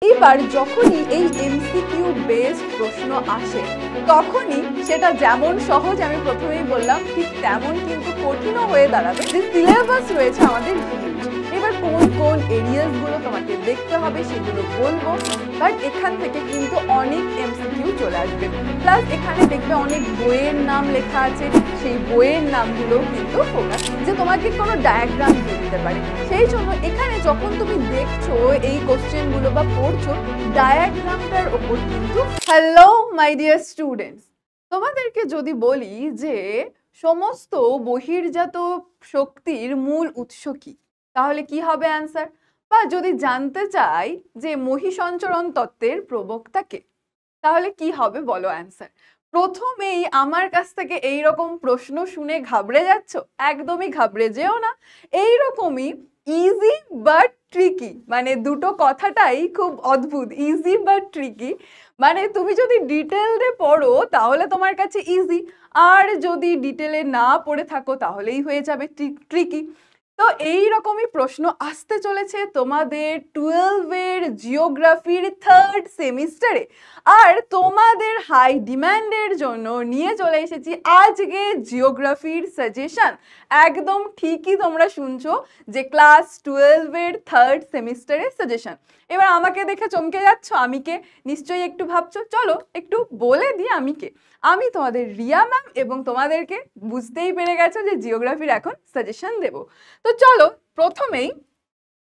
এবার যখনই এই এমসিকিউ বেসড প্রশ্ন আসে তখনই সেটা যেমন সহজ আমি প্রথমেই বললাম ঠিক তেমন কিন্তু কঠিনও হয়ে দাঁড়াবে। যে সিলেবাস রয়েছে আমাদের হিউজ, এবার কোন কোন এরিয়াস গুলো তোমাকে দেখতে হবে সেগুলো বলবো, বাট এখান থেকে কিন্তু অনেক এমসিকিউ চলে আসবে। প্লাস এখানে দেখবে অনেক বইয়ের নাম লেখা আছে, সেই বইয়ের নামগুলো কিন্তু ফোকাস যে তোমাকে কোনো ডায়াগ্রাম দিয়ে দিতে পারে। সেই জন্য এখানে যখন তুমি দেখছো এই কোশ্চেনগুলো বা পড়ছো ডায়াগ্রামটার ওপর কিন্তু। হ্যালো মাই ডিয়ার স্টুডেন্টস, তোমাদেরকে যদি বলি যে সমস্ত বহির্জাত শক্তির মূল উৎস কি, তাহলে কি হবে অ্যান্সার? বা যদি জানতে চাই যে মহিসঞ্চরণ তত্ত্বের প্রবক্তা কে, তাহলে কি হবে বলো অ্যান্সার? প্রথমেই আমার কাছ থেকে এই রকম প্রশ্ন শুনে ঘাবড়ে যাচ্ছ? একদমই ঘাবড়ে যেও না। এইরকমই ইজি বাট ট্রিকি, মানে দুটো কথাটাই খুব অদ্ভুত, ইজি বাট ট্রিকি। মানে তুমি যদি ডিটেলসে পড়ো তাহলে তোমার কাছে ইজি, আর যদি ডিটেলে না পড়ে থাকো তাহলেই হয়ে যাবে ট্রিকি। তো এই রকমই প্রশ্ন আসতে চলেছে তোমাদের 12-এর জিওগ্রাফির 3rd সেমিস্টারে। আর তোমাদের হাই ডিম্যান্ডের জন্য নিয়ে চলে এসেছি আজকে জিওগ্রাফির সাজেশন। একদম ঠিকই তোমরা শুনছো, যে ক্লাস 12-এর 3rd সেমিস্টারের সাজেশন। এবার আমাকে দেখে চমকে যাচ্ছ, আমি কে নিশ্চয়ই একটু ভাবছো। চলো একটু বলে দিই আমি কে। আমি তোমাদের রিয়া ম্যাম, এবং তোমাদেরকে বুঝতেই পেরে গেছো যে জিওগ্রাফির এখন সাজেশন দেব। তো চলো প্রথমেই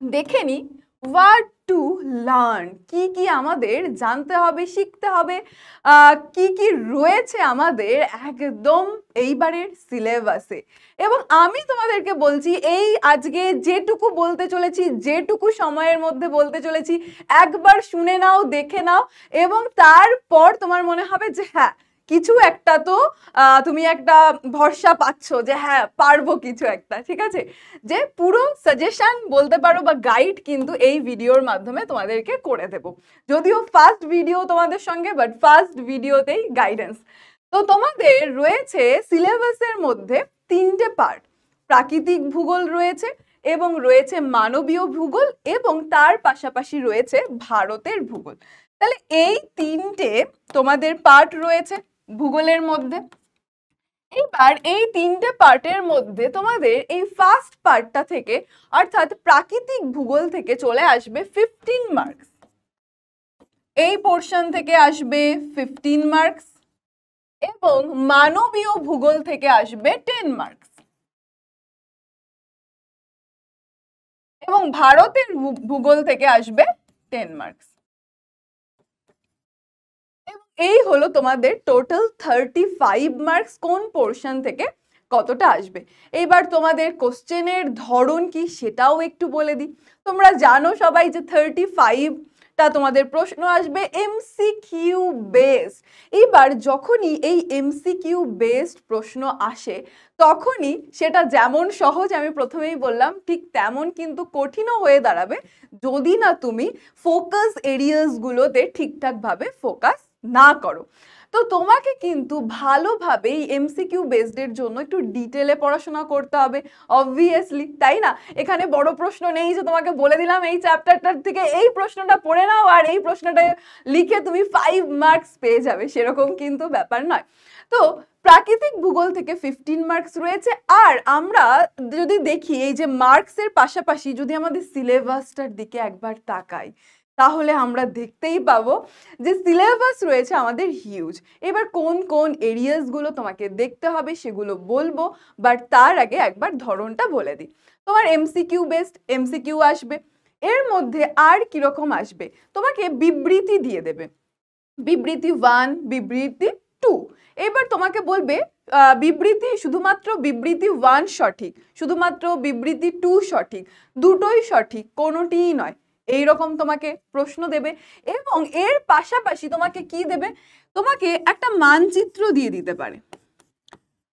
দেখে নি হোয়াট টু লার্ন, কি কি আমাদের জানতে হবে, শিখতে হবে, কি কি রয়েছে আমাদের একদম এইবারের সিলেবাসে। এবং আমি তোমাদেরকে বলছি এই আজকে যেটুকু বলতে চলেছি, যেটুকু সময়ের মধ্যে বলতে চলেছি, একবার শুনে নাও, দেখে নাও, এবং তারপর তোমার মনে হবে যে হ্যাঁ কিছু একটা তো তুমি একটা ভরসা পাচ্ছ যে হ্যাঁ পারবো কিছু একটা। ঠিক আছে, যে পুরো সাজেশন বলতে পারো বা গাইড কিন্তু এই ভিডিওর মাধ্যমে তোমাদেরকে করে দেব। যদিও ফার্স্ট ভিডিও তোমাদের সঙ্গে, বাট ফার্স্ট ভিডিওতেই গাইডেন্স। তো তোমাদের রয়েছে সিলেবাসের মধ্যে 3টে পার্ট, প্রাকৃতিক ভূগোল রয়েছে, এবং রয়েছে মানবীয় ভূগোল, এবং তার পাশাপাশি রয়েছে ভারতের ভূগোল। তাহলে এই 3টে তোমাদের পার্ট রয়েছে ভূগোলের মধ্যে। এবার এই 3টে পার্টের মধ্যে তোমাদের এই ফার্স্ট পার্টটা থেকে, অর্থাৎ প্রাকৃতিক ভূগোল থেকে চলে আসবে 15 মার্কস, এই পোর্শন থেকে আসবে 15 মার্কস, এবং মানবীয় ভূগোল থেকে আসবে 10 মার্কস, এবং ভারতের ভূগোল থেকে আসবে 10 মার্কস। এই হলো তোমাদের টোটাল 35 মার্কস কোন পোর্শন থেকে কতটা আসবে। এইবার তোমাদের কোশ্চেনের ধরন কি সেটাও একটু বলে দিই। তোমরা জানো সবাই যে 35টা তোমাদের প্রশ্ন আসবে এমসিকিউ বেসড। এইবার যখনই এই এমসিকিউ বেসড প্রশ্ন আসে তখনই সেটা যেমন সহজ আমি প্রথমেই বললাম ঠিক তেমন কিন্তু কঠিনও হয়ে দাঁড়াবে যদি না তুমি ফোকাস এরিয়াসগুলোতে ঠিকঠাকভাবে ফোকাস না করো। তো তোমাকে কিন্তু ভালোভাবে এই এমসিকিউ বেসডের জন্য একটু ডিটেলে পড়াশোনা করতে হবে অবভিয়াসলি, তাই না? এখানে বড় প্রশ্ন নেই যে তোমাকে বলে দিলাম এই চ্যাপ্টারটার থেকে এই প্রশ্নটা পড়ে নাও আর এই প্রশ্নটা লিখে তুমি 5 মার্কস পেয়ে যাবে, সেরকম কিন্তু ব্যাপার নয়। তো প্রাকৃতিক ভূগোল থেকে 15 মার্কস রয়েছে। আর আমরা যদি দেখি এই যে মার্কসের পাশাপাশি যদি আমাদের সিলেবাসটার দিকে একবার তাকাই তাহলে আমরা দেখতেই পাবো যে সিলেবাস রয়েছে আমাদের হিউজ। এবার কোন কোন এরিয়াসগুলো তোমাকে দেখতে হবে সেগুলো বলবো, বাট তার আগে একবার ধরনটা বলে দিই। তোমার এমসিকিউ বেসড এমসিকিউ আসবে, এর মধ্যে আর কিরকম আসবে, তোমাকে বিবৃতি দিয়ে দেবে, বিবৃতি 1, বিবৃতি 2। এবার তোমাকে বলবে বিবৃতি শুধুমাত্র বিবৃতি 1 সঠিক, শুধুমাত্র বিবৃতি 2 সঠিক, দুটোই সঠিক, কোনোটিই নয়, এইরকম তোমাকে প্রশ্ন দেবে। এবং এর পাশাপাশি তোমাকে কি দেবে, তোমাকে একটা মানচিত্র দিয়ে দিতে পারে,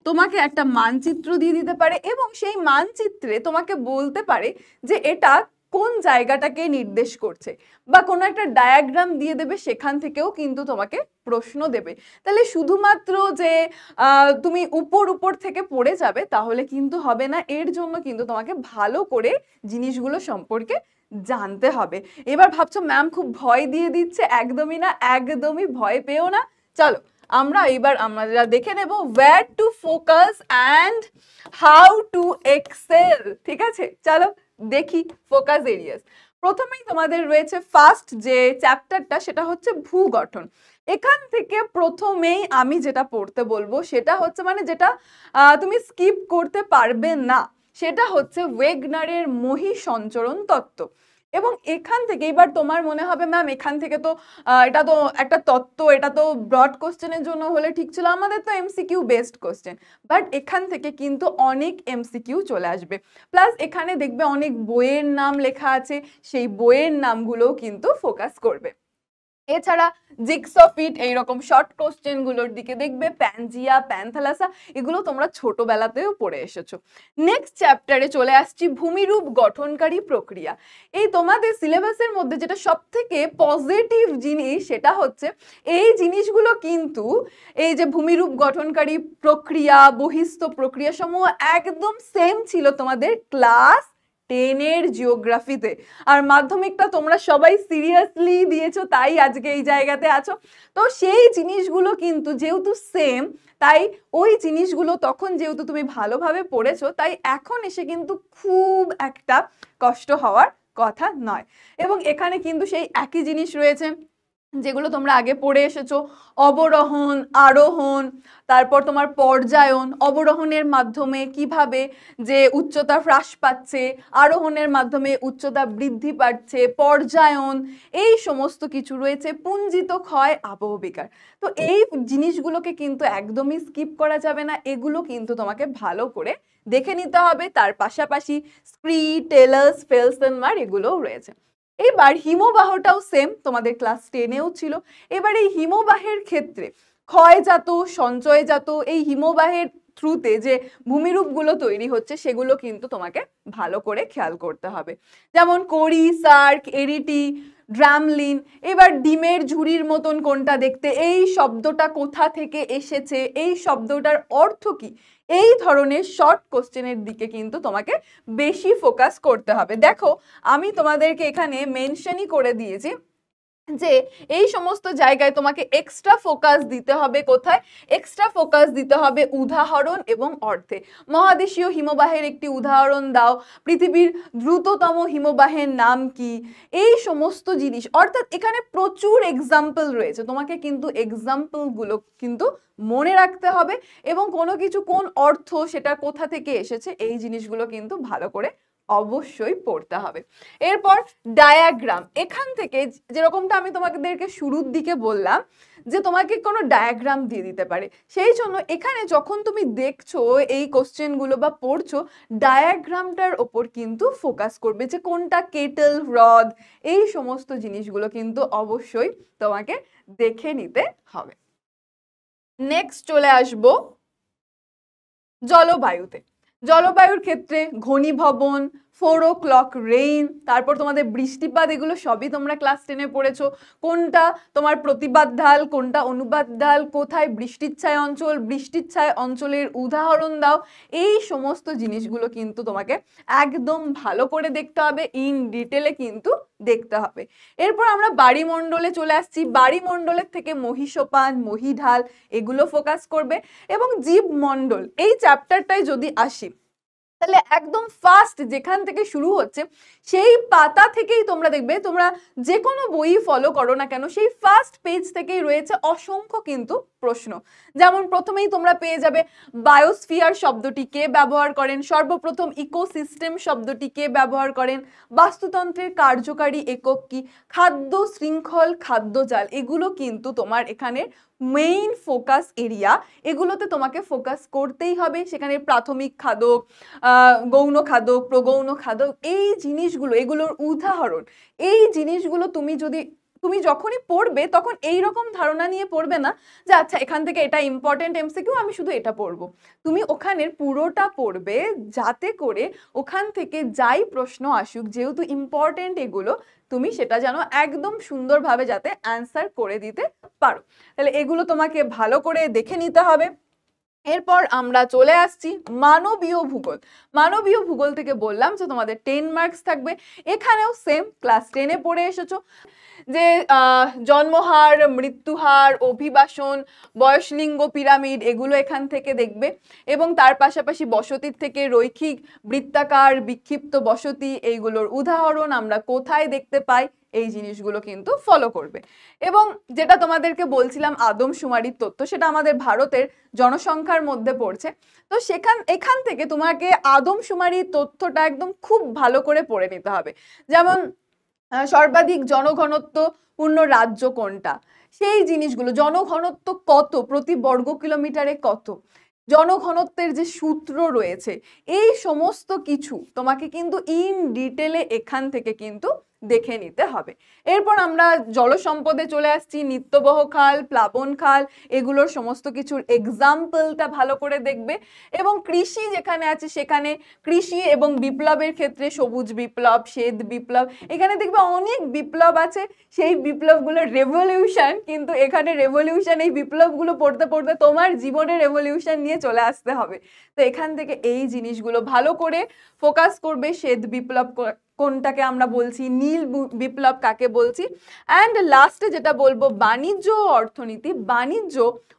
তোমাকে একটা মানচিত্র দিয়ে দিতে পারে, এবং সেই মানচিত্রে তোমাকে বলতে পারে যে এটা কোন জায়গাটাকে নির্দেশ করছে, বা কোনো একটা ডায়াগ্রাম দিয়ে দেবে, সেখান থেকেও কিন্তু তোমাকে প্রশ্ন দেবে। তাহলে শুধুমাত্র যে তুমি উপর থেকে পড়ে যাবে তাহলে কিন্তু হবে না, এর জন্য কিন্তু তোমাকে ভালো করে জিনিসগুলো সম্পর্কে জানতে হবে। এবার ভাবছো ম্যাম খুব ভয় দিয়ে দিচ্ছে, একদমই না, একদমই ভয় পেও না। চলো আমরা দেখে নেব where to focus and how to excel, ঠিক আছে? চলো দেখি ফোকাস এরিয়াস। প্রথমেই তোমাদের রয়েছে ফার্স্ট যে চ্যাপ্টারটা, সেটা হচ্ছে ভূগঠন। এখান থেকে প্রথমেই আমি যেটা পড়তে বলবো সেটা হচ্ছে মানে যেটা তুমি স্কিপ করতে পারবে না, সেটা হচ্ছে ওয়েগনারের মহীসঞ্চরণ তত্ত্ব। এবং এখান থেকে এবার তোমার মনে হবে ম্যাম এখান থেকে তো এটা তো একটা তত্ত্ব, এটা তো ব্রড কোশ্চেনের জন্য হলে ঠিক ছিল, আমাদের তো এমসিকিউ বেসড কোশ্চেন। বাট এখান থেকে কিন্তু অনেক এমসিকিউ চলে আসবে, প্লাস এখানে দেখবে অনেক বইয়ের নাম লেখা আছে, সেই বইয়ের নামগুলোও কিন্তু ফোকাস করবে। এছাড়া জিগসফিট এইরকম শর্ট কোশ্চেন গুলোর দিকে দেখবে, প্যানজিয়া, প্যান্থালাসা, এগুলো তোমরা ছোটবেলাতেও পড়ে এসেছো। নেক্সট চ্যাপ্টারে চলে আসছি ভূমিরূপ গঠনকারী প্রক্রিয়া। এই তোমাদের সিলেবাসের মধ্যে যেটা সব থেকে পজিটিভ জিনিস সেটা হচ্ছে এই জিনিসগুলো কিন্তু এই যে ভূমিরূপ গঠনকারী প্রক্রিয়া, বহিস্থ প্রক্রিয়া সমূহ একদম সেম ছিল তোমাদের ক্লাস 10 এর জিওগ্রাফিতে। আর মাধ্যমিকটা তোমরা সবাই সিরিয়াসলি দিয়েছো, তাই আজকে এই জায়গাতে আছো। তো সেই জিনিসগুলো কিন্তু যেহেতু সেম, তাই ওই জিনিসগুলো তখন যেহেতু তুমি ভালোভাবে পড়েছো, তাই এখন এসে কিন্তু খুব একটা কষ্ট হওয়ার কথা নয়। এবং এখানে কিন্তু সেই একই জিনিস রয়েছে যেগুলো তোমরা আগে পড়ে এসেছো, অবরোহণ, আরোহণ, তারপর তোমার পর্যায়ন, অবরোহণের মাধ্যমে কিভাবে যে উচ্চতা হ্রাস পাচ্ছে, আরোহণের মাধ্যমে উচ্চতা বৃদ্ধি পাচ্ছে, পর্যায়ন, এই সমস্ত কিছু রয়েছে, পুঞ্জিত ক্ষয়, আবহবিকার। তো এই জিনিসগুলোকে কিন্তু একদমই স্কিপ করা যাবে না, এগুলো কিন্তু তোমাকে ভালো করে দেখে নিতে হবে। তার পাশাপাশি স্ক্রি, টেলার্স, ফেলসেনমার এগুলোও রয়েছে। এবার হিমবাহটাও সেম, তোমাদের ক্লাস 10এও ছিল। এবার এই হিমবাহের ক্ষেত্রে ক্ষয়জাত, সঞ্চয়জাত, এই হিমবাহের থ্রুতে যে ভূমিরূপগুলো তৈরি হচ্ছে সেগুলো কিন্তু তোমাকে ভালো করে খেয়াল করতে হবে। যেমন করি, সার্ক, এরিটি, ড্রামলিন। এবার ডিমের ঝুড়ির মতন কোনটা দেখতে, এই শব্দটা কোথা থেকে এসেছে, এই শব্দটার অর্থ কি, এই ধরনের শর্ট কোশ্চেনের দিকে কিন্তু তোমাকে বেশি ফোকাস করতে হবে। দেখো আমি তোমাদেরকে এখানে মেনশনই করে দিয়েছি যে এই সমস্ত জায়গায় তোমাকে এক্সট্রা ফোকাস দিতে হবে। কোথায় এক্সট্রা ফোকাস দিতে হবে? উদাহরণ এবং অর্থে। মহাদেশীয় হিমবাহের একটি উদাহরণ দাও, পৃথিবীর দ্রুততম হিমবাহের নাম কি, এই সমস্ত জিনিস। অর্থাৎ এখানে প্রচুর এক্সাম্পল রয়েছে, তোমাকে কিন্তু এক্সাম্পলগুলো কিন্তু মনে রাখতে হবে এবং কোনো কিছু কোন অর্থ, সেটা কোথা থেকে এসেছে, এই জিনিসগুলো কিন্তু ভালো করে অবশ্যই পড়তে হবে। এরপর ডায়াগ্রাম। এখান থেকে যেরকমটা আমি তোমাদেরকে শুরুর দিকে বললাম যে তোমাকে কোনো ডায়াগ্রাম দিয়ে দিতে পারে, সেই জন্য এখানে যখন তুমি দেখছো এই কোশ্চেনগুলো বা পড়ছো, ডায়াগ্রামটার ওপর কিন্তু ফোকাস করবে যে কোনটা কেটল, হ্রদ, এই সমস্ত জিনিসগুলো কিন্তু অবশ্যই তোমাকে দেখে নিতে হবে। নেক্সট চলে আসবো জলবায়ুতে। জলবায়ুর ক্ষেত্রে ঘনীভবন, 4 o'clock রেইন, তারপর তোমাদের বৃষ্টিপাত, এগুলো সবই তোমরা ক্লাস 10-এ পড়েছো। কোনটা তোমার প্রতিবাদ ঢাল, কোনটা অনুবাদ ঢাল, কোথায় বৃষ্টিচ্ছায় অঞ্চল, বৃষ্টিচ্ছায় অঞ্চলের উদাহরণ দাও, এই সমস্ত জিনিসগুলো কিন্তু তোমাকে একদম ভালো করে দেখতে হবে, ইন ডিটেলে কিন্তু দেখতে হবে। এরপর আমরা বাড়িমণ্ডলে চলে আসছি। বাড়িমণ্ডলের থেকে মহীসোপান, মহীঢাল, এগুলো ফোকাস করবে। এবং জীবমণ্ডল, এই চ্যাপ্টারটায় যদি আসি তাহলে একদম ফার্স্ট যেখান থেকে শুরু হচ্ছে সেই পাতা থেকেই তোমরা দেখবে, তোমরা যে কোনো বই ফলো করো না কেন, সেই ফার্স্ট পেজ থেকেই রয়েছে অসংখ্য কিন্তু প্রশ্ন। যেমন প্রথমেই তোমরা পেয়ে যাবে বায়োস্ফিয়ার শব্দটি কে ব্যবহার করেন, সর্বপ্রথম ইকোসিস্টেম শব্দটি কে ব্যবহার করেন, বাস্তুতন্ত্রের কার্যকারী একক কি, খাদ্য শৃঙ্খল, খাদ্যজাল, এগুলো কিন্তু তোমার এখানে মেইন ফোকাস এরিয়া। এগুলোতে তোমাকে ফোকাস করতেই হবে। সেখানে প্রাথমিক খাদক, গৌণ খাদক, প্রগৌণ খাদক, এই জিনিসগুলো, এগুলোর উদাহরণ, এই জিনিসগুলো তুমি যখনই পড়বে তখন এই রকম ধারণা নিয়ে পড়বে না যে আচ্ছা এখান থেকে এটা ইম্পর্টেন্ট এমসিকিউ, আমি শুধু এটা পড়বো। তুমি ওখানের পুরোটা পড়বে যাতে করে ওখান থেকে যাই প্রশ্ন আসুক, যেহেতু ইম্পর্টেন্ট এগুলো, তুমি সেটা যেন একদম সুন্দরভাবে যাতে অ্যান্সার করে দিতে পারো। তাহলে এগুলো তোমাকে ভালো করে দেখে নিতে হবে। এরপর আমরা চলে আসছি মানবীয় ভূগোল। মানবীয় ভূগোল থেকে বললাম যে তোমাদের 10 মার্কস থাকবে। এখানেও সেম ক্লাস 10-এ পড়ে এসেছো যে জন্মহার, মৃত্যুহার, অভিবাসন, বয়সলিঙ্গ পিরামিড এগুলো এখান থেকে দেখবে এবং তার পাশাপাশি বসতির থেকে রৈখিক বৃত্তাকার বিক্ষিপ্ত বসতি এইগুলোর উদাহরণ আমরা কোথায় দেখতে পাই এই জিনিসগুলো কিন্তু ফলো করবে। এবং যেটা তোমাদেরকে বলছিলাম আদমশুমারির তথ্য, সেটা আমাদের ভারতের জনসংখ্যার মধ্যে পড়ছে। তো এখান থেকে তোমাকে আদমশুমারির তথ্যটা একদম খুব ভালো করে পড়ে নিতে হবে। যেমন সর্বাধিক জনঘনত্ব পূর্ণ রাজ্য কোনটা, সেই জিনিসগুলো, জনঘনত্ব কত প্রতি বর্গ কিলোমিটারে কত, জনঘনত্বের যে সূত্র রয়েছে, এই সমস্ত কিছু তোমাকে কিন্তু ইন ডিটেলে এখান থেকে কিন্তু দেখে নিতে হবে। এরপর আমরা জলসম্পদে চলে আসছি, নিত্যবহ খাল, প্লাবন খাল, এগুলোর সমস্ত কিছুর এক্সাম্পলটা ভালো করে দেখবে। এবং কৃষি যেখানে আছে সেখানে কৃষি এবং বিপ্লবের ক্ষেত্রে সবুজ বিপ্লব, শ্বেত বিপ্লব, এখানে দেখবে অনেক বিপ্লব আছে, সেই বিপ্লবগুলোর রেভলিউশন, কিন্তু এখানে রেভলিউশন, এই বিপ্লবগুলো পড়তে পড়তে তোমার জীবনে রেভলিউশন নিয়ে চলে আসতে হবে। তো এখান থেকে এই জিনিসগুলো ভালো করে ফোকাস করবে। শ্বেত বিপ্লব কোনটাকে আমরা বলছি, নীল বিপ্লব কাকে বলছি, অ্যান্ড লাস্টে যেটা বলবো বাণিজ্য ও অর্থনীতি। বাণিজ্য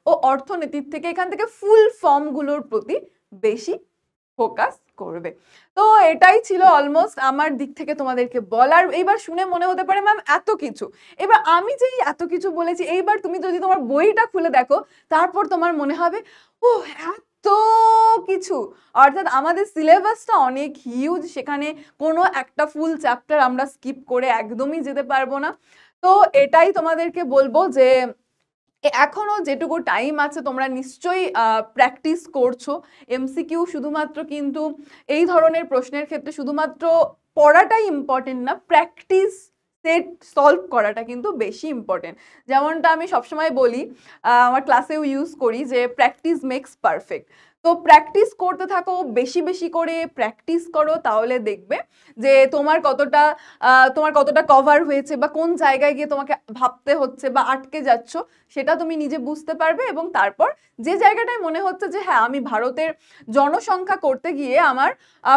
ও অর্থনীতির থেকে এখান থেকে ফুল ফর্মগুলোর প্রতি বেশি ফোকাস করবে। তো এটাই ছিল অলমোস্ট আমার দিক থেকে তোমাদেরকে বলার। এইবার শুনে মনে হতে পারে ম্যাম এত কিছু, এবার আমি যে এত কিছু বলেছি, এইবার তুমি যদি তোমার বইটা খুলে দেখো তারপর তোমার মনে হবে ও এত কিছু। অর্থাৎ আমাদের সিলেবাসটা অনেক হিউজ, সেখানে কোনো একটা ফুল চ্যাপ্টার আমরা স্কিপ করে একদমই যেতে পারবো না। তো এটাই তোমাদেরকে বলবো যে এখনো যেটুকু টাইম আছে তোমরা নিশ্চয়ই প্র্যাকটিস করছো। এমসিকিউ শুধুমাত্র কিন্তু এই ধরনের প্রশ্নের ক্ষেত্রে শুধুমাত্র পড়াটাই ইম্পর্টেন্ট না, প্র্যাকটিস সেট সলভ করাটা কিন্তু বেশি ইম্পর্টেন্ট। যেমনটা আমি সবসময় বলি, আমার ক্লাসেও ইউজ করি যে প্র্যাকটিস মেক্স পারফেক্ট। তো প্র্যাকটিস করতে থাকো, বেশি বেশি করে প্র্যাকটিস করো, তাহলে দেখবে যে তোমার কতটা কভার হয়েছে বা কোন জায়গায় গিয়ে তোমাকে ভাবতে হচ্ছে বা আটকে যাচ্ছ সেটা তুমি নিজে বুঝতে পারবে। এবং তারপর যে জায়গাটায় মনে হচ্ছে যে হ্যাঁ আমি ভারতের জনসংখ্যা করতে গিয়ে আমার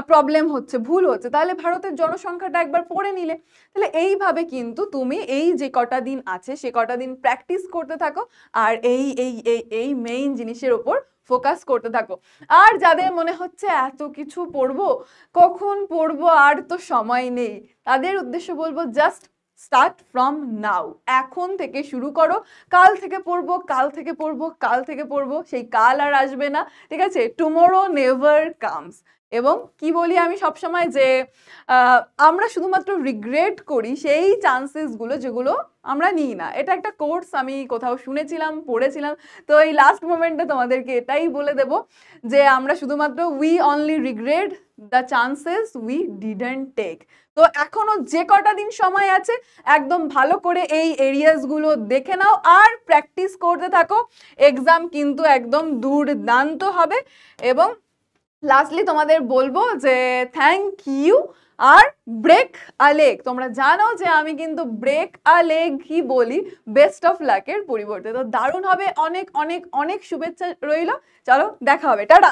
প্রবলেম হচ্ছে, ভুল হচ্ছে, তাহলে ভারতের জনসংখ্যাটা একবার পড়ে নিলে। তাহলে এইভাবে কিন্তু তুমি এই যে কটা দিন আছে সে কটা দিন প্র্যাকটিস করতে থাকো আর এই এই এই এই মেইন জিনিসের ওপর ফোকাস করতে থাকো। আর যাদের মনে হচ্ছে এত কিছু পড়বো, কখন পড়বো, আর তো সময় নেই, তাদের উদ্দেশ্য বলবো জাস্ট স্টার্ট ফ্রম নাও। এখন থেকে শুরু করো। কাল থেকে পড়বো, কাল থেকে পড়বো, কাল থেকে পড়বো, সেই কাল আর আসবে না, ঠিক আছে? Tomorrow never comes. এবং কি বলি আমি সবসময় যে আমরা শুধুমাত্র রিগ্রেট করি সেই চান্সেসগুলো যেগুলো আমরা নিই না। এটা একটা কোর্স আমি কোথাও শুনেছিলাম, পড়েছিলাম। তো এই লাস্ট মোমেন্টে তোমাদেরকে এটাই বলে দেব যে আমরা শুধুমাত্র we only regret the chances we didn't take. তো এখনো যে কটা দিন সময় আছে একদম ভালো করে এই এরিয়াসগুলো দেখে নাও আর প্র্যাকটিস করতে থাকো। এক্সাম কিন্তু একদম দুর্দান্ত হবে। এবং লাস্টলি তোমাদের বলবো যে থ্যাংক ইউ আর ব্রেক আ লেগ। তোমরা জানো যে আমি কিন্তু ব্রেক আ লেগই বলি বেস্ট অফ লাকের পরিবর্তে। তো দারুণ হবে, অনেক অনেক অনেক শুভেচ্ছা রইল। চলো দেখা হবে, টাটা।